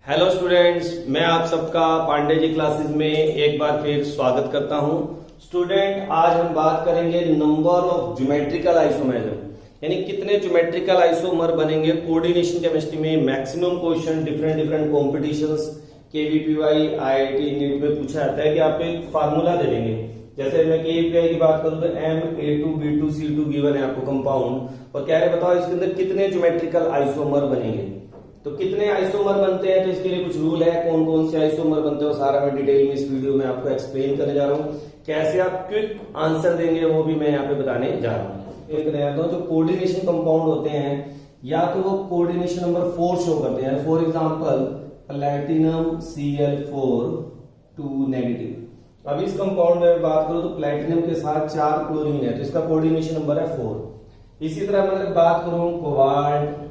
Hello students, मैं आप सबका पांडे जी क्लासेस में एक बार फिर स्वागत करता हूं। स्टूडेंट, आज हम बात करेंगे नंबर ऑफ ज्योमेट्रिकल आइसोमर, यानी कितने ज्योमेट्रिकल आइसोमर बनेंगे कोऑर्डिनेशन केमिस्ट्री में। Maximum question different competitions KVPY IIT NEET में पूछा जाता है कि आपको एक फार्मूला दे देंगे। जैसे मैं केवीपीवाई की बात करूं तो MA2B2C2 गिवन है आपको कंपाउंड, और कह रहे बताओ इसके अंदर कितने ज्योमेट्रिकल आइसोमर बनेंगे। तो कितने आइसोमर बनते हैं, तो इसके लिए कुछ रूल है। कौन कौन से आइसोमर बनते हैं वो सारा मैं डिटेल में इस वीडियो में आपको एक्सप्लेन करने जा रहा हूँ। कैसे आप क्विक आंसर देंगे वो भी मैं यहाँ पे बताने जा रहा हूँ। एक नया जो कोऑर्डिनेशन कंपाउंड होते हैं, या तो वो कोऑर्डिनेशन नंबर 4 शो करते हैं। For example platinum Cl4 negative. अब इस कंपाउंड में बात करूं तो प्लैटिनम के साथ 4 क्लोरीन है, तो इसका कोऑर्डिनेशन नंबर है 4। इसी तरह मैं बात करूं कोबाल्ट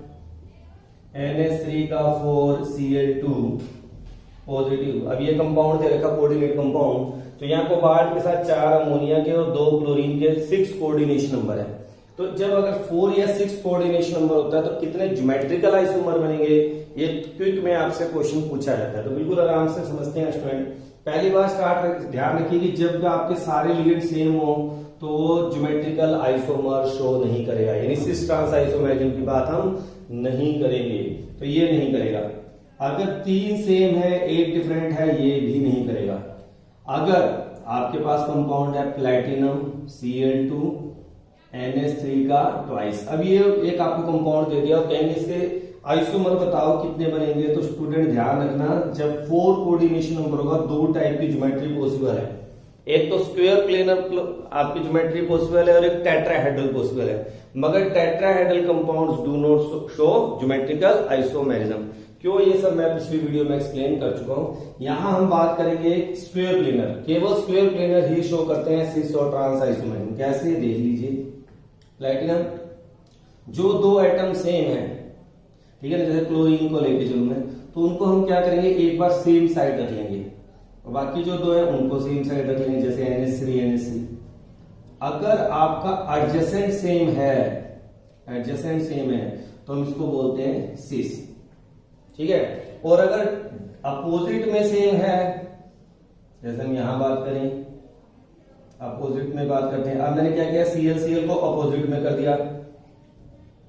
NH3 का 4 Cl2 पॉजिटिव। अब ये कंपाउंड दे रखा कोऑर्डिनेट कंपाउंड, तो यहाँ कोबाल्ट के साथ 4 अमोनिया के और 2 क्लोरीन के 6 कोऑर्डिनेशन नंबर है। तो जब अगर 4 या 6 कोऑर्डिनेशन नंबर होता है तो कितने ज्योमेट्रिकल आइसोमर बनेंगे, ये क्विक में आपसे क्वेश्चन पूछा जाता है। तो बिल्कुल आराम से समझते हैं स्टूडेंट। पहली बात ध्यान रखिए कि जब आपके सारे लिगेंड सेम हो तो ज्योमेट्रिकल आइसोमर शो नहीं करेगा, यानी सिस ट्रांस आइसोमर की बात हम नहीं करेंगे, तो ये नहीं करेगा। अगर 3 सेम है, 1 डिफरेंट है, ये भी नहीं करेगा। अगर आपके पास कंपाउंड है प्लैटिनम Cl2 NH3 का ट्वाइस। अब ये एक आपको कंपाउंड दे दिया और कहेंगे इसके आइसोमर बताओ कितने बनेंगे। तो स्टूडेंट ध्यान रखना, जब 4 कोऑर्डिनेशन नंबर होगा 2 टाइप की ज्योमेट्री पॉसिबल है। एक तो स्क्वायर प्लेनर आपकी ज्योमेट्री पॉसिबल है और एक टेट्राहेड्रल पॉसिबल है। मगर tetrahedral compounds do not show geometrical isomerism. क्यों, ये सब मैं पिछली वीडियो में एक्सप्लेन कर चुका हूं। यहां हम बात करेंगे स्क्वायर प्लेनर। केवल स्क्वायर प्लेनर ही शो करते हैं सिस और ट्रांस आइसोमेरिज्म। कैसे, देख लीजिए। प्लैटिनम जो 2 एटम सेम है, ठीक है ना, जैसे क्लोरीन को लेके चलूं मैं, तो उनको हम क्या करेंगे, एक बार सेम साइड रख लेंगे और बाकी जो 2 है उनको सेम साइड रख लेंगे, जैसे NH3। अगर आपका एडजेसेंट सेम है तो हम इसको बोलते हैं सिस, ठीक है। और अगर अपोजिट में सेम है, जैसे हम यहां बात करें अपोजिट में बात करते हैं। अब मैंने क्या किया, Cl को अपोजिट में कर दिया,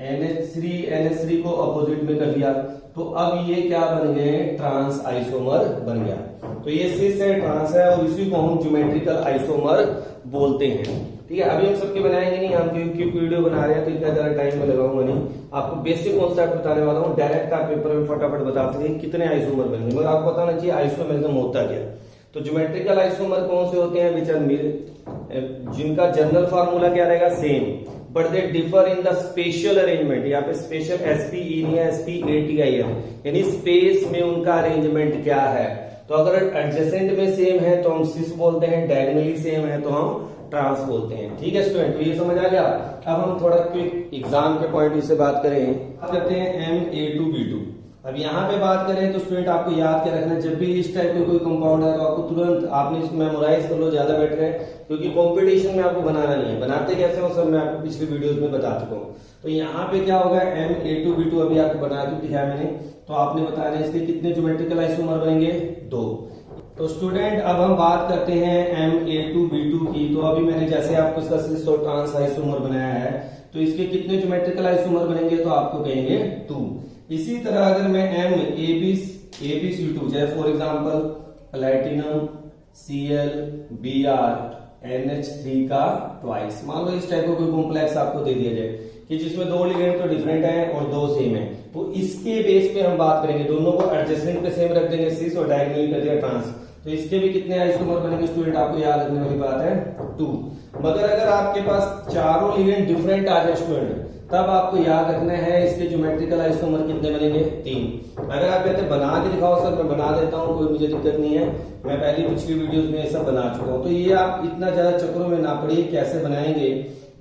NH3 को अपोजिट में कर दिया, तो अब ये क्या बन गए, ट्रांस आइसोमर बन गया। तो ये सिस है, ट्रांस है, और इसी को हम ज्योमेट्रिकल आइसोमर बोलते हैं, ठीक है। अभी हम सबके बनाएंगे नहीं, हम क्योंकि वीडियो बना रहे हैं तो इतना ज्यादा टाइम में लगाऊंगा नहीं। आपको बेसिक कॉन्सेप्ट बताने वाला हूँ, डायरेक्ट आप पेपर में फटाफट बता सकते कितने आइसोमर बनेंगे, मगर आपको बताना चाहिए आइसोमेरिज्म होता क्या। तो ज्योमेट्रिकल आइसोमर कौन से होते हैं, जिनका जनरल फार्मूला क्या रहेगा, same, but they differ in the special arrangement. यहाँ पे स्पेशल SPE नहीं है, SPATI है, यानी स्पेस में उनका अरेंजमेंट क्या है। तो अगर एडजेसेंट में सेम है तो हम सिस बोलते हैं, डायगोनली सेम है तो हम ट्रांस बोलते हैं, ठीक है स्टूडेंट। तो ये समझ आ गया। अब हम थोड़ा क्विक एग्जाम के पॉइंट से बात करते हैं MA2B2। अब यहाँ पे बात करें तो स्टूडेंट आपको याद क्या रखना है, जब भी इस टाइप का कोई कंपाउंड है तो आपको तुरंत आपने इसको मेमोराइज कर लो, ज्यादा बेटर है, क्योंकि कंपटीशन में आपको बनाना नहीं है। बनाते कैसे हो सब मैं आपको पिछली वीडियोस में बता चुका हूँ। तो यहाँ पे क्या होगा, MA2B2 अभी आपको बना के दिखाया मैंने, तो आपने बताना है इसके कितने ज्योमेट्रिकल आइसोमर बनेंगे, 2। तो स्टूडेंट अब हम बात करते हैं MA2B2 की। तो अभी मैंने जैसे आपको इसका सिस और ट्रांस आइसोमर बनाया है, तो इसके कितने ज्योमेट्रिकल आइसोमर बनेंगे, तो आपको कहेंगे 2। इसी तरह अगर मैं MABC2 जैसे for example platinum ClBr NH3 का ट्वाइस, मान लो इस टाइप का कोई कॉम्प्लेक्स आपको दे दिया जाए कि जिसमें 2 लिगेंड तो डिफरेंट है और 2 सेम है, तो इसके बेस पे हम बात करेंगे। दोनों को एडजेसेंट पे सेम रख देंगे सिस और डायगोनली कर दिया ट्रांस, तो इसके भी कितने आइसोमर बनेंगे स्टूडेंट, आपको याद रखने वाली बात है 2। मगर अगर आपके पास चारों लिगेंड डिफरेंट आ जाए स्टूडेंट, तब आपको याद रखना है इसके ज्योमेट्रिकल आइसोमर कितने बनेंगे, 3। अगर आप कहते बना के दिखाओ सर, मैं बना देता हूँ, कोई मुझे दिक्कत नहीं है, मैं पहले पिछली वीडियोस में ये सब बना चुका हूँ। तो ये आप इतना ज्यादा चक्रों में ना पड़िए, कैसे बनाएंगे।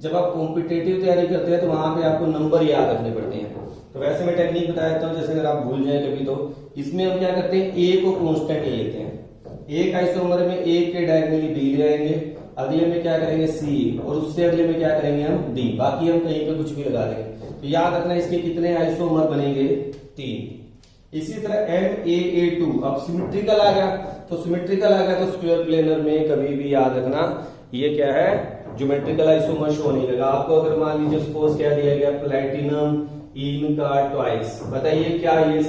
जब आप कॉम्पिटेटिव तैयारी करते हैं तो वहां पे आपको नंबर याद रखने पड़ते हैं। तो वैसे मैं टेक्निक बता देता हूँ, जैसे अगर आप भूल जाए कभी, तो इसमें हम क्या करते हैं, A को कॉन्स्टेंट ले लेते हैं। एक आइसोमर में A के डायगोनली B ले आएंगे, अगले में क्या करेंगे C, और उससे अगले में क्या करेंगे हम D, बाकी हम कहीं पे कुछ भी लगा देंगे। तो याद रखना इसके कितने आइसोमर बनेंगे, 3। इसी तरह MAA2 अब सिमेट्रिकल आ गया, तो सिमेट्रिकल आ गया तो स्क्वायर प्लेनर में कभी भी याद रखना ये क्या है, ज्योमेट्रिकल आइसोमर शो नहीं लगा। आपको अगर मान लीजिए सपोज क्या दिया गया, प्लैटिनम इनका ट्वाइस, बताइए क्या ये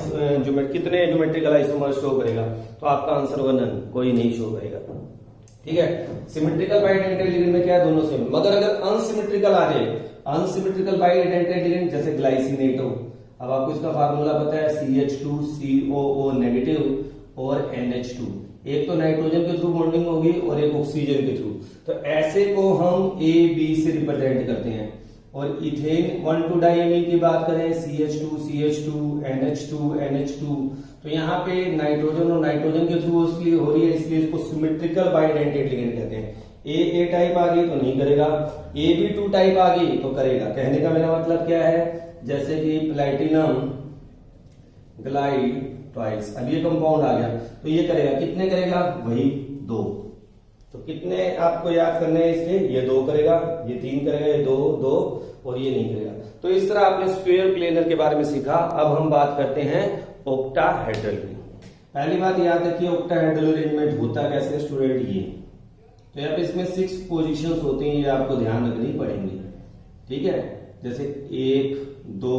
कितने ज्योमेट्रिकल आइसोमर शो करेगा, तो आपका आंसर होगा नन, कोई नहीं शो करेगा। ठीक है, सिमेट्रिकल बाई आइडेंटिटी लिगेंड में क्या है, दोनों सेम। मगर अगर अनसिमेट्रिकल आ जाए, अनसिमेट्रिकल बाई आइडेंटिटी लिगेंड जैसे ग्लाइसिनेट हो, अब आपको इसका फार्मूला पता है CH2COO नेगेटिव और NH2, एक तो नाइट्रोजन के थ्रू बॉन्डिंग होगी और एक ऑक्सीजन के थ्रू, तो ऐसे को हम AB से रिप्रेजेंट करते हैं। और इथेन 1,2 डाइमीन की बात करें, CH2 NH2 तो यहाँ पे नाइट्रोजन और नाइट्रोजन के थ्रू इसलिए हो रही है, इसलिए इसको सिमेट्रिकल बाई आइडेंटिटी लिगेंड कहते हैं। AA टाइप आ गई तो नहीं करेगा, AB2 टाइप आ गई तो करेगा। कहने का मेरा मतलब क्या है, जैसे कि प्लैटिनम ग्लाइड ट्वाइस, अब ये कंपाउंड आ गया तो ये करेगा, कितने करेगा, वही 2। तो कितने आपको याद करने हैं इसके, ये 2 करेगा, ये 3 करेगा, ये 2 और ये नहीं करेगा। तो इस तरह आपने स्क्वायर प्लेनर के बारे में सीखा। अब हम बात करते हैं ऑक्टाहेड्रल की। पहली बात याद रखिए ऑक्टाहेड्रल अरेंजमेंट होता कैसे स्टूडेंट, ये तो यहाँ पे इसमें 6 पोजीशंस होती हैं, ये आपको ध्यान रखनी पड़ेंगी। ठीक है, जैसे 1 2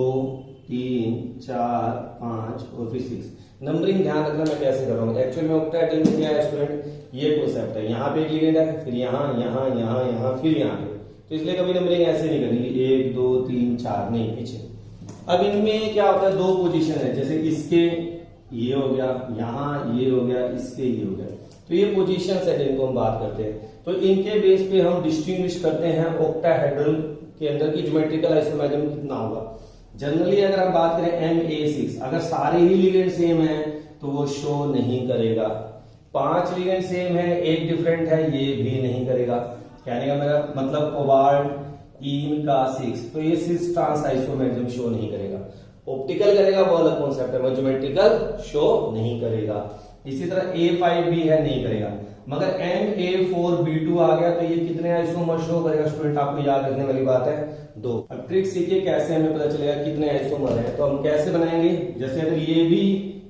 3 4 5 और फिर 6। नंबरिंग ध्यान रखना मैं कैसे कर रहा हूँ। एक्चुअल में ऑक्टाहेड्रल में क्या है स्टूडेंट, ये कॉन्सेप्ट है, यहाँ पे एक लिगेंड है, फिर यहाँ फिर यहाँ पे, तो इसलिए कभी नंबरिंग ऐसे नहीं करनी 1 2 3 4 नहीं, पीछे। अब इनमें क्या होता है, 2 पोजीशन है, जैसे इसके ये हो गया, यहाँ ये हो गया, इसके ये हो गया, तो ये पोजीशंस है जिनको हम बात करते हैं। तो इनके बेस पे हम डिस्टिंग्विश करते हैं ऑक्टाहेड्रल के अंदर की ज्योमेट्रिकल आइसोमेरिज्म कितना होगा। जनरली अगर हम बात करें MA6, अगर सारे ही लिगेंड सेम है तो वो शो नहीं करेगा। 5 लिगेंड सेम है, एक डिफरेंट है, ये भी नहीं करेगा। कहने का मेरा मतलब कोबाल्ट इन का 6, तो ये 6 ट्रांस आइसोमेरिज्म शो नहीं करेगा। ऑप्टिकल करेगा वो अलग कॉन्सेप्ट है, वो ज्योमेट्रिकल शो नहीं करेगा। इसी तरह A5B है, नहीं करेगा। मगर MA4B2 आ गया तो ये कितने आइसोमर शो करेगा स्टूडेंट, आपको याद रखने वाली बात है 2। अब ट्रिक सीखिए कैसे हमें पता चलेगा कितने आइसोमर है, तो हम कैसे बनाएंगे, जैसे अगर ये भी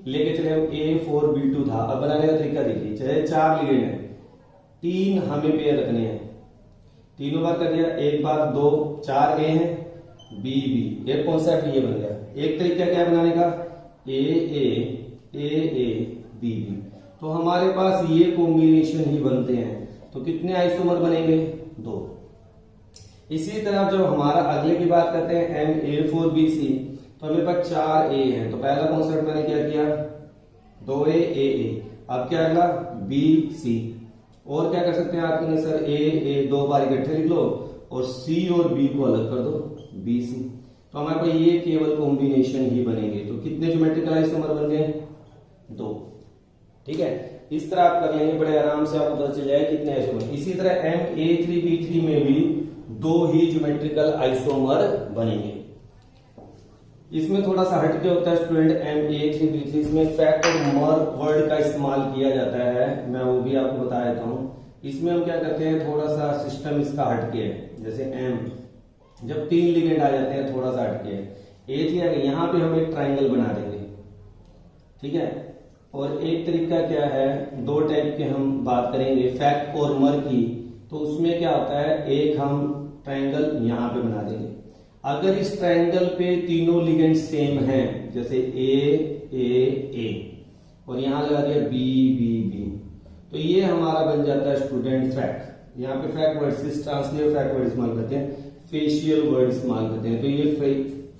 लेके चले हम A4B2 था, अब बनाने का तरीका देखिए, चाहे 4 लिगेंड है, 3 हमें पेयर रखने हैं, तीनों बार कर दिया, एक बार 2 4 A है, B एक कॉन्सेप्ट ये बन गया। एक तरीका क्या है बनाने का, AA B, तो हमारे पास ये कॉम्बिनेशन ही बनते हैं, तो कितने आइसोमर बनेंगे, 2। इसी तरह जब हमारा अगले की बात करते हैं MA4BC, तो हमें पास 4 A है, तो पहला कॉन्सेप्ट मैंने क्या किया, 2A AA। अब क्या अगला BC, और क्या कर सकते हैं आपके सर, A 2 बार इकट्ठे लिख लो और C और B को अलग कर दो, BC। तो हमारे पास ये केवल कॉम्बिनेशन ही बनेंगे, तो कितने ज्योमेट्रिकल आइसोमर बन गए, 2। ठीक है, इस तरह आप कर लेंगे, बड़े आराम से आपको पता चल जाएगा कितने आइसोमर। इसी तरह MA3B3 में भी 2 ही ज्योमेट्रिकल आइसोमर बनेंगे। इसमें थोड़ा सा हटके होता है स्टूडेंट MA3B3, इसमें फैक्ट और मर वर्ड का इस्तेमाल किया जाता है, मैं वो भी आपको बता देता हूं। इसमें हम क्या करते हैं, थोड़ा सा सिस्टम इसका हटके है, जैसे M जब 3 लिगेंड आ जाते हैं थोड़ा सा हटके है, A3 आ गया, यहाँ पे हम एक ट्राइंगल बना देंगे। ठीक है, और एक तरीका क्या है, 2 टाइप के हम बात करेंगे फैक्ट और मर की, तो उसमें क्या होता है, एक हम ट्राइंगल यहाँ पे बना देंगे। अगर इस ट्राइंगल पे तीनों लिगेंड सेम हैं, जैसे A और यहां लगा दिया B, तो ये हमारा बन जाता है स्टूडेंट फैक्ट। यहाँ पे फैक्ट वर्ड सिस ट्रांसलेट फैक्ट वर्ड इस्तेमाल करते हैं, फेशियल वर्ड इस्तेमाल करते हैं, तो ये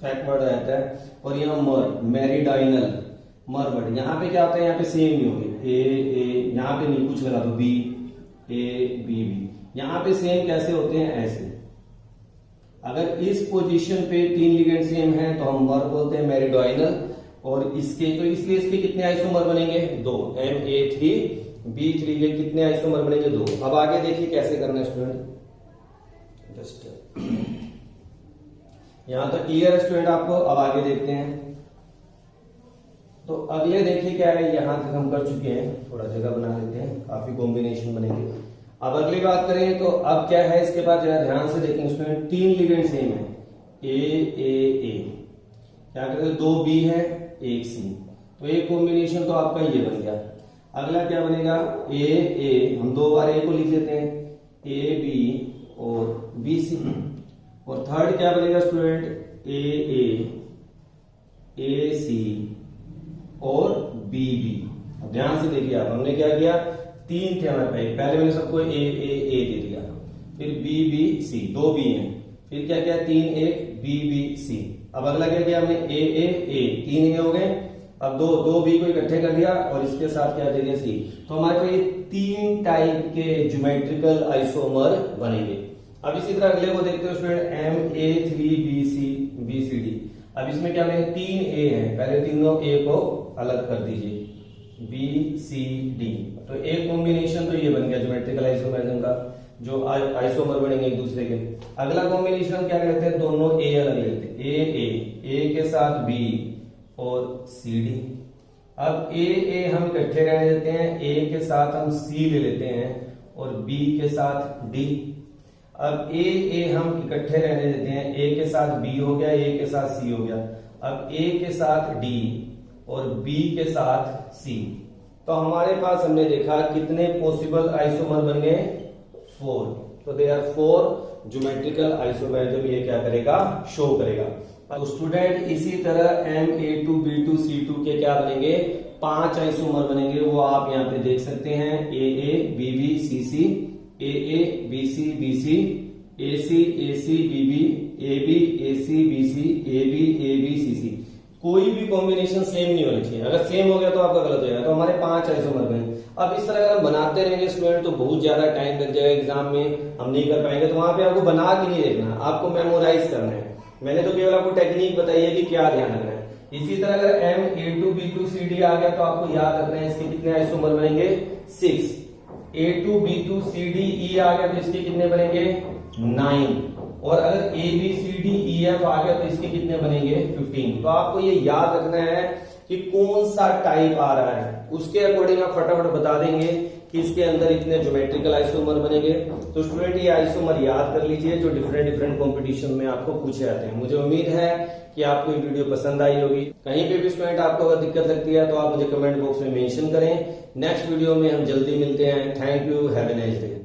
फैक्ट वर्ड आ जाता है। और यहाँ मर मेरिडाइनल मर वर्ड, यहाँ पे क्या होता है, यहाँ पे सेम नहीं होंगे, A यहाँ पे नहीं, कुछ लगा दो B, यहाँ पे सेम कैसे होते हैं, ऐसे। अगर इस पोजीशन पे 3 लिगेंड सेम हैं तो हम मर बोलते हैं मेरिडोइनल, और इसके तो इसलिए इसके कितने आइसोमर बनेंगे, 2। MA3B3 के कितने आइसोमर बनेंगे, 2। अब आगे देखिए कैसे करना है स्टूडेंट, जस्ट यहां तक क्लियर है स्टूडेंट आपको। अब आगे देखते हैं, तो अगले देखिए क्या है, यहां तक हम कर चुके हैं, थोड़ा जगह बना लेते हैं, काफी कॉम्बिनेशन बनेंगे। अब अगली बात करें तो अब क्या है, इसके बाद जरा ध्यान से देखेंगे स्टूडेंट, 3 लिगेंड सेम है, A क्या कहते हैं, 2 B है 1 C, तो एक कॉम्बिनेशन तो आपका ये बन गया। अगला क्या बनेगा, ए, हम दो बार ए को लिख लेते हैं, ए बी और बी सी। और थर्ड क्या बनेगा स्टूडेंट, ए सी और बी बी। अब ध्यान से देखिए आप, हमने क्या किया, तीन थे हमारे पास, पहले मैंने सबको ए दे दिया, फिर बी बी सी, दो बी हैं, फिर क्या किया, तीन एक बी बी सी। अब अगला क्या किया हमने, ए, तीन ए हो गए, अब दो बी को इकट्ठे कर दिया और इसके साथ क्या दे दिया, सी। तो हमारे पास ये तीन टाइप के ज्योमेट्रिकल आइसोमर बनेंगे। अब इसी तरह अगले को देखते हो स्टूडेंट, MA3BCD। अब इसमें क्या बनेगा, तीन ए हैं, पहले तीनों ए को अलग कर दीजिए, BCD। तो एक कॉम्बिनेशन तो ये बन गया ज्योमेट्रिकल आइसोमरिज्म का, जो आइसोमर बनेंगे एक दूसरे के। अगला कॉम्बिनेशन क्या करते हैं, दोनों ए अलग लेते हैं, ए के साथ बी और CD। अब ए हम इकट्ठे रहने देते हैं, ए के साथ हम C ले लेते हैं और B के साथ D। अब ए हम इकट्ठे रहने देते हैं, ए के साथ B हो गया, ए के साथ C हो गया। अब ए के साथ D और B के साथ C। तो हमारे पास हमने देखा कितने पॉसिबल आइसोमर बन गए, 4। तो दे आर 4 ज्योमेट्रिकल आइसोमरिज्म, ये क्या करेगा, शो करेगा। तो स्टूडेंट इसी तरह MA2B2C2 के क्या बनेंगे, 5 आइसोमर बनेंगे, वो आप यहाँ पे देख सकते हैं, AA BB CC, AA BC BC, AC AC BB, AB AC BC, AB AB CC। कोई भी कॉम्बिनेशन सेम नहीं होनी चाहिए, अगर सेम हो गया तो आपका गलत हो जाएगा। तो हमारे 5 आइसोमर बने। अब इस तरह अगर बनाते रहेंगे स्टूडेंट तो बहुत ज्यादा टाइम लग जाएगा, एग्जाम में हम नहीं कर पाएंगे। तो वहां पे आपको बना के नहीं देखना, आपको मेमोराइज करना है। मैंने तो केवल आपको टेक्निक बताई है कि क्या ध्यान रखना है। इसी तरह अगर MA2B2CD आ गया तो आपको याद रखना है इसके कितने आइसोमर बनेंगे, 6। A2B2CDE आ गया तो इसके कितने बनेंगे, 9। और अगर ABCDEF आ गया तो इसके कितने बनेंगे, 15। तो आपको ये याद रखना है कि कौन सा टाइप आ रहा है, उसके अकॉर्डिंग आप फटाफट बता देंगे कि इसके अंदर इतने ज्योमेट्रिकल आइसोमर बनेंगे। तो स्टूडेंट ये आइसोमर याद कर लीजिए जो डिफरेंट कंपटीशन में आपको पूछे जाते हैं। मुझे उम्मीद है कि आपको ये वीडियो पसंद आई होगी। कहीं पे भी स्टूडेंट आपको अगर दिक्कत लगती है तो आप मुझे कमेंट बॉक्स में मेंशन करें। नेक्स्ट वीडियो में हम जल्दी मिलते हैं। Thank you, have a nice day.